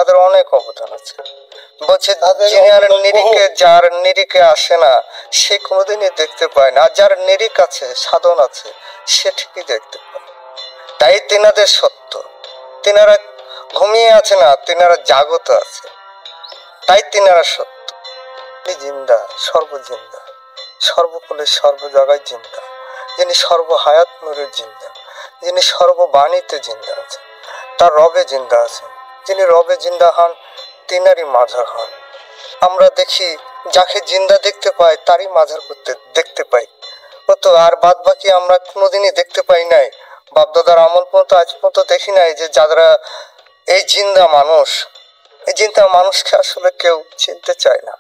তাদের অনেক অবদান আছে। বলছে যার নিরিখে আসে না সে কোনোদিনই দেখতে পায় না, আর যার নিরিখ আছে, সাধন আছে, সে ঠিকই দেখতে পায়। তাই তিনাদের সত্য, তিনারা ঘুমিয়ে আছে না, তিনারা জাগত আছে, তাই তিনারা সত্য। জিন্দা, সর্বজিন্দা, সর্বকুলে সর্ব জায়গায় জিন্দা, যিনি সর্বহায়াত নূরের জিন্দা, যিনি সর্ববাণীতে জিন্দা আছেন, তার রবে জিন্দা আছেন। যিনি রবে জিন্দা হন তিনারই মাঝার হন। আমরা দেখি যাকে জিন্দা দেখতে পাই তারই মাঝার করতে দেখতে পাই, তো আর বাদ বাকি আমরা কোনোদিনই দেখতে পাই নাই। বাপদাদার আমল পর্যন্ত আজ পর্যন্ত দেখি নাই যে যারা এই জিন্দা মানুষ, এই জিন্দা মানুষকে আসলে কেউ চিনতে চায় না।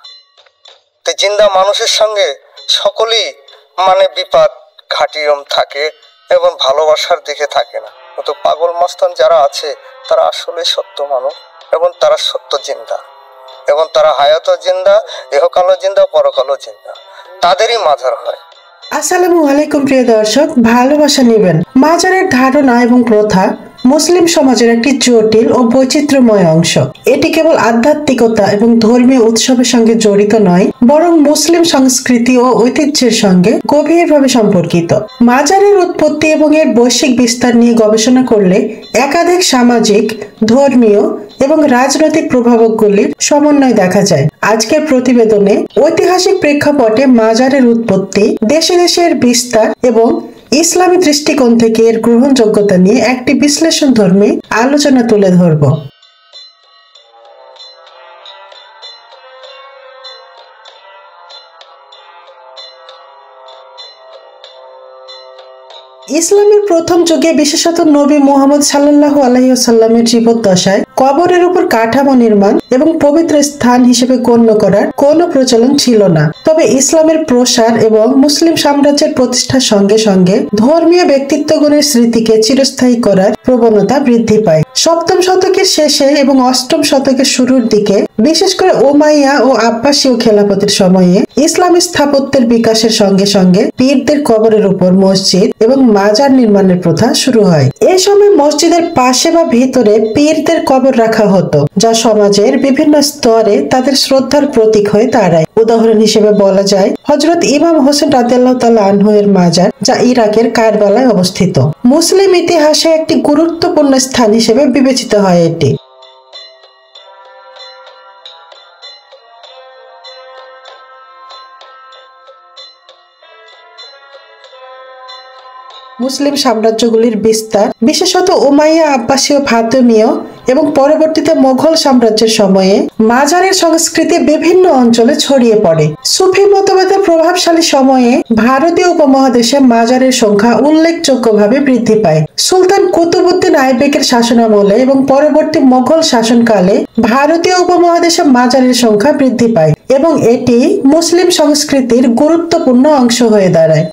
তো জিন্দা মানুষের সঙ্গে সকলেই মানে বিপদ ঘাটিরম থাকে এবং ভালোবাসার দিকে থাকে না। কিন্তু পাগল মাস্তান যারা আছে তারা আসলে সত্য মানুষ এবং তারা সত্য জিন্দা, এবং তারা হায়াতও জিন্দা, ইহকালও জিন্দা, পরকালও জিন্দা, তাদেরই মাঝার হয়। আসসালামু আলাইকুম প্রিয় দর্শক, ভালোবাসা নেবেন। মাজারের ধারণা এবং প্রথা মুসলিম সমাজের একটি জটিল ও বৈচিত্র্যময় অংশ। এটি কেবল আধ্যাত্মিকতা এবং ধর্মীয় উৎসবের সঙ্গে জড়িত নয়, বরং মুসলিম সংস্কৃতি ও ঐতিহ্যের সঙ্গে গভীরভাবে সম্পর্কিত। মাজারের উৎপত্তি এবং এর বৈশ্বিক বিস্তার নিয়ে গবেষণা করলে একাধিক সামাজিক, ধর্মীয় এবং রাজনৈতিক প্রভাবকগুলির সমন্বয় দেখা যায়। আজকের প্রতিবেদনে ঐতিহাসিক প্রেক্ষাপটে মাজারের উৎপত্তি, দেশে দেশে এর বিস্তার এবং ইসলামী দৃষ্টিকোণ থেকে এর গ্রহণযোগ্যতা নিয়ে একটি বিশ্লেষণধর্মী আলোচনা তুলে ধরব। ইসলামের প্রথম যুগে, বিশেষত নবী মুহাম্মদ সাল্লাল্লাহু আলাইহি ওয়াসাল্লামের জীবদ্দশায় কবরের উপর কাঠামো নির্মাণ এবং পবিত্র স্থান হিসেবে গণ্য করার কোনো প্রচলন ছিল না। তবে ইসলামের প্রসার এবং মুসলিম সাম্রাজ্যের প্রতিষ্ঠার সঙ্গে সঙ্গে ধর্মীয় ব্যক্তিত্বগুণের স্মৃতিকে চিরস্থায়ী করার প্রবণতা বৃদ্ধি পায়। সপ্তম শতকের শেষে এবং অষ্টম শতকের শুরুর দিকে, বিশেষ করে উমাইয়া ও আব্বাসীয় খেলাফতের সময়ে ইসলামী স্থাপত্যের বিকাশের সঙ্গে সঙ্গে পীরদের কবরের উপর মসজিদ এবং মাজার নির্মাণের প্রথা শুরু হয়। এই সময় মসজিদের পাশে বা ভিতরে পীরদের কবর রাখা হতো, যা সমাজের বিভিন্ন স্তরে তাদের শ্রদ্ধার প্রতীক হয়ে দাঁড়ায়। উদাহরণ হিসেবে বলা যায় হযরত ইমাম হোসেন রাদিয়াল্লাহু তাআলা আনহু এর মাজার, যা ইরাকের কারবালায় অবস্থিত। মুসলিম ইতিহাসে একটি গুরুত্বপূর্ণ স্থান হিসেবে বিবেচিত হয় এটি। মুসলিম সাম্রাজ্যগুলির বিস্তার, বিশেষত উমাইয়া, আব্বাসীয়, ফাতেমীয় এবং পরবর্তীতে মোগল সাম্রাজ্যের সময়ে মাজারের সংস্কৃতি বিভিন্ন অঞ্চলে ছড়িয়ে পড়ে। সুফি মতবাদের প্রভাবশালী সময়ে ভারতীয় উপমহাদেশে মাজারের সংখ্যা উল্লেখযোগ্যভাবে বৃদ্ধি পায়। সুলতান কুতুবউদ্দিন আইবেকের শাসনামলে এবং পরবর্তী মোগল শাসনকালে ভারতীয় উপমহাদেশে মাজারের সংখ্যা বৃদ্ধি পায় এবং এটি মুসলিম সংস্কৃতির গুরুত্বপূর্ণ অংশ হয়ে দাঁড়ায়।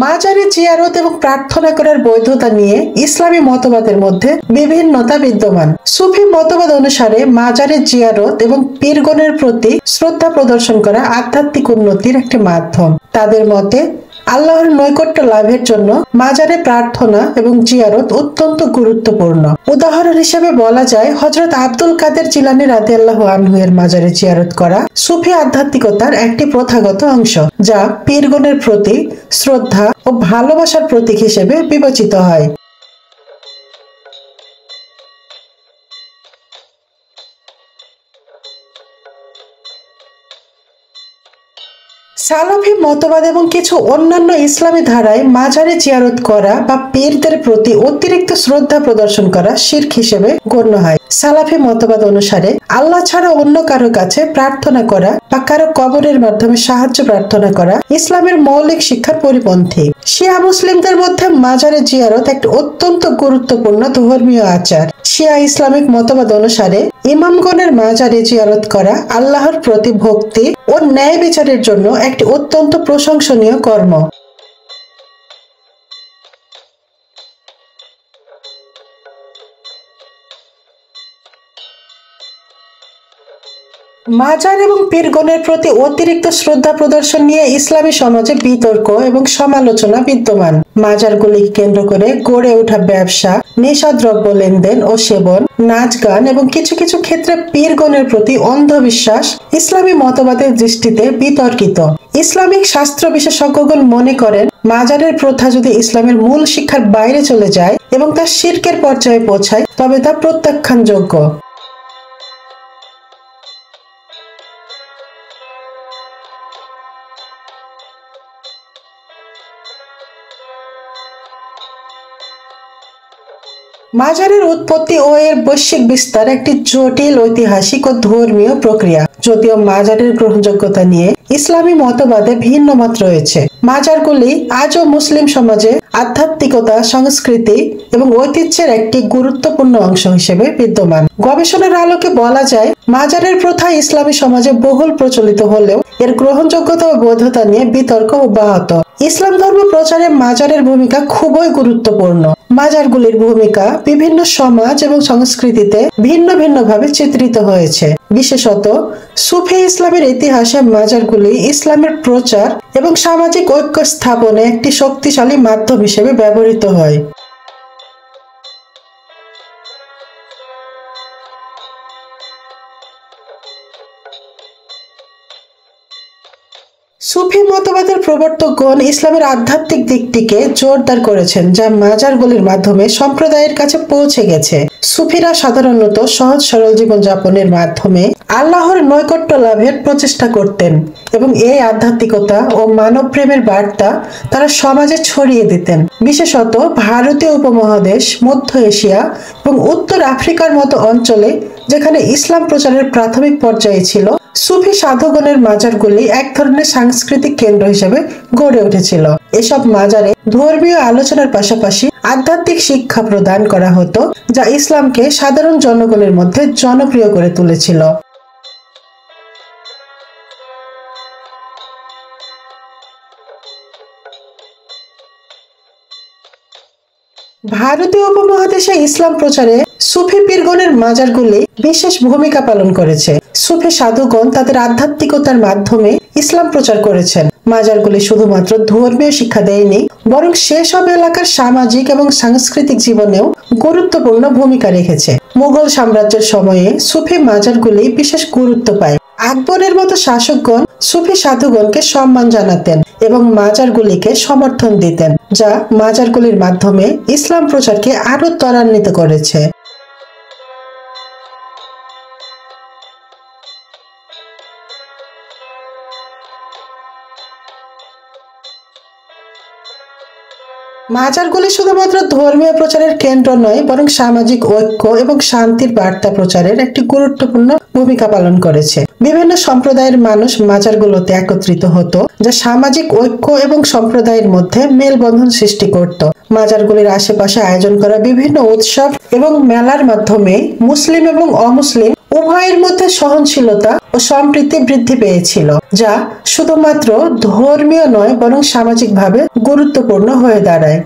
মাজারে জিয়ারত এবং প্রার্থনা করার বৈধতা নিয়ে ইসলামী মতবাদের মধ্যে বিভিন্নতা বিদ্যমান। সুফি মতবাদ অনুসারে মাজারে জিয়ারত এবং পীরগণের প্রতি শ্রদ্ধা প্রদর্শন করা আধ্যাত্মিক উন্নতির একটি মাধ্যম। তাদের মতে আল্লাহর নৈকট্য লাভের জন্য মাজারে প্রার্থনা এবং জিয়ারত অত্যন্ত গুরুত্বপূর্ণ। উদাহরণ হিসেবে বলা যায় হযরত আব্দুল কাদের জিলানী রাদিয়াল্লাহু আনহু এর মাজারে জিয়ারত করা সুফি আধ্যাত্মিকতার একটি প্রথাগত অংশ, যা পীরগণের প্রতি শ্রদ্ধা ও ভালোবাসার প্রতীক হিসেবে বিবেচিত হয়। সালাফি মতবাদ এবং কিছু অন্যান্য ইসলামী ধারায় মাজারে জিয়ারত করা বা পীরদের প্রতি অতিরিক্ত শ্রদ্ধা প্রদর্শন করা শিরক হিসেবে গণ্য হয়। সালাফি মতবাদ অনুসারে আল্লাহ ছাড়া অন্য কারো কাছে প্রার্থনা করা বা কারো কবরের মাধ্যমে সাহায্য প্রার্থনা করা ইসলামের মৌলিক শিক্ষার পরিপন্থী। শিয়া মুসলিমদের মধ্যে মাজারে জিয়ারত একটি অত্যন্ত গুরুত্বপূর্ণ ধর্মীয় আচার। শিয়া ইসলামিক মতবাদ অনুসারে ইমামগণের মাজারে জিয়ারত করা আল্লাহর প্রতি ভক্তি ও ন্যায় বিচারের জন্য একটি অত্যন্ত প্রশংসনীয় কর্ম। মাজার এবং পীরগণের প্রতি অতিরিক্ত শ্রদ্ধা প্রদর্শন নিয়ে ইসলামী সমাজে বিতর্ক এবং সমালোচনা বিদ্যমান। মাজারগুলিকে কেন্দ্র করে গড়ে ওঠা ব্যবসা, নেশাদ্রব্য লেনদেন ও সেবন, নাচ গান এবং কিছু কিছু ক্ষেত্রে পীরগণের প্রতি অন্ধবিশ্বাস ইসলামী মতবাদের দৃষ্টিতে বিতর্কিত। ইসলামিক শাস্ত্র বিশেষজ্ঞগণ মনে করেন, মাজারের প্রথা যদি ইসলামের মূল শিক্ষার বাইরে চলে যায় এবং তা শিরকের পর্যায়ে পৌঁছায়, তবে তা প্রত্যাখ্যানযোগ্য। মাজারের উৎপত্তি ও এর বৈশ্বিক বিস্তার একটি জটিল ঐতিহাসিক ও ধর্মীয় প্রক্রিয়া। যদিও মাজারের গ্রহণযোগ্যতা নিয়ে ইসলামী মতবাদে ভিন্ন মত রয়েছে, মাজারগুলি আজও মুসলিম সমাজে আধ্যাত্মিকতা, সংস্কৃতি এবং ঐতিহ্যের একটি গুরুত্বপূর্ণ অংশ হিসেবে বিদ্যমান। গবেষণার আলোকে বলা যায়, মাজারের প্রথা ইসলামী সমাজে বহুল প্রচলিত হলেও এর গ্রহণযোগ্যতা ও বৈধতা নিয়ে বিতর্ক অব্যাহত। ইসলাম ধর্ম প্রচারে মাজারের ভূমিকা খুবই গুরুত্বপূর্ণ। মাজারগুলির ভূমিকা বিভিন্ন সমাজ এবং সংস্কৃতিতে ভিন্ন ভিন্নভাবে চিত্রিত হয়েছে। বিশেষত সুফি ইসলামের ইতিহাসে মাজারগুলি ইসলামের প্রচার এবং সামাজিক ঐক্য স্থাপনে একটি শক্তিশালী মাধ্যম হিসেবে ব্যবহৃত হয়। সুফি মতবাদের প্রবর্তকগণ ইসলামের আধ্যাত্মিক দিকটিকে জোরদার করেছেন, যা মাজারগুলির মাধ্যমে সম্প্রদায়ের কাছে পৌঁছে গেছে। সুফিরা সাধারণত সহজ সরল জীবনযাপনের মাধ্যমে আল্লাহর নৈকট্য লাভের প্রচেষ্টা করতেন এবং এই আধ্যাত্মিকতা ও মানব প্রেমের বার্তা তারা সমাজে ছড়িয়ে দিতেন। বিশেষত ভারতীয় উপমহাদেশ, মধ্য এশিয়া এবং উত্তর আফ্রিকার মতো অঞ্চলে, যেখানে ইসলাম প্রচারের প্রাথমিক পর্যায়ে ছিল, সুফি সাধুগণের মাজারগুলি এক ধরনের সাংস্কৃতিক কেন্দ্র হিসেবে গড়ে উঠেছিল। এসব মাজারে ধর্মীয় আলোচনার পাশাপাশি আধ্যাত্মিক শিক্ষা প্রদান করা হতো, যা ইসলামকে সাধারণ জনগণের মধ্যে জনপ্রিয় করে তুলেছিল। ভারতীয় উপমহাদেশে ইসলাম প্রচারে সুফি পীরগণের মাজারগুলি বিশেষ ভূমিকা পালন করেছে। সুফি সাধুগণ তাদের আধ্যাত্মিকতার মাধ্যমে ইসলাম প্রচার করেছেন। মাজারগুলি শুধুমাত্র ধর্মীয় শিক্ষা দেয়নি, বরং সেসব এলাকার সামাজিক এবং সাংস্কৃতিক জীবনেও গুরুত্বপূর্ণ ভূমিকা রেখেছে। মুঘল সাম্রাজ্যের সময়ে সুফি মাজারগুলি বিশেষ গুরুত্ব পায়। আকবরের মতো শাসকগণ সুফি সাধুগণকে সম্মান জানাতেন এবং মাজারগুলিকে সমর্থন দিতেন, যা মাজারগুলির মাধ্যমে ইসলাম প্রচারকে আরো ত্বরান্বিত করেছে। মাজারগুলি শুধুমাত্র ধর্মীয় প্রচারের কেন্দ্র নয়, বরং সামাজিক ঐক্য এবং শান্তির বার্তা প্রচারের একটি গুরুত্বপূর্ণ ভূমিকা পালন করেছে। বিভিন্ন সম্প্রদায়ের মানুষ মাজারগুলোতে একত্রিত হতো, যা সামাজিক ঐক্য এবং সম্প্রদায়ের মধ্যে মেলবন্ধন সৃষ্টি করত। মাজারগুলির আশেপাশে আয়োজন করা বিভিন্ন উৎসব এবং মেলার মাধ্যমে মুসলিম এবং অমুসলিম উভয়ের মধ্যে সহনশীলতা ও সম্প্রীতি বৃদ্ধি পেয়েছিল, যা শুধুমাত্র ধর্মীয় নয়, বরং সামাজিকভাবে গুরুত্বপূর্ণ হয়ে দাঁড়ায়।